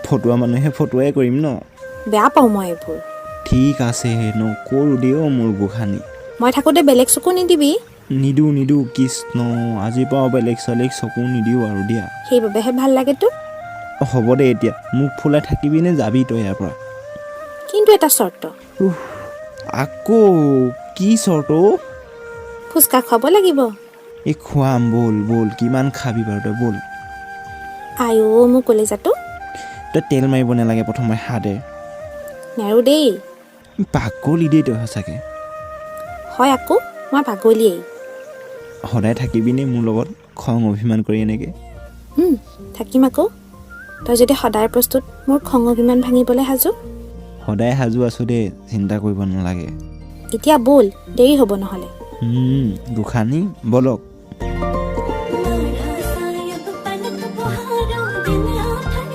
ফটোৱা মানুহে ফটোৱাই কৰিম ন বেয়া পাওঁ মই এইবোৰ ঠিক আছে নকৰোঁ দেও মোৰ গোসানী মই থাকোঁতে বেলেগ চকু নিদিবি নিদিওঁ কৃষ্ণ আজিৰ পৰা বেলেগ চলেগ চকু নিদিওঁ আৰু দিয়া সেইবাবেহে ভাল লাগে তোক হ'ব দে এতিয়া মুখ ফুলাই থাকিবি নে যাবি তই ইয়াৰ পৰা কিন্তু এটা চৰ্ত আকৌ কি চৰ্ত ফুচকা খুৱাব লাগিব এই খুৱাম বল কিমান খাবি বাৰু তই বল আইও মোৰ কলিজাটো তই তেল মাৰিব নালাগে প্ৰথমে হাতে নেৰো দেই পাগলি দেই তই সঁচাকৈ হয় আকৌ মই পাগলিয়েই সদায় থাকিবিনে মোৰ লগত খং অভিমান কৰি এনেকৈ থাকিম আকৌ তই যদি সদায় প্ৰস্তুত মোৰ খং অভিমান ভাঙিবলৈ সাজু সদায় সাজু আছোঁ দেই চিন্তা কৰিব নালাগে এতিয়া ব'ল দেৰি হ'ব নহ'লে গোসানী বলক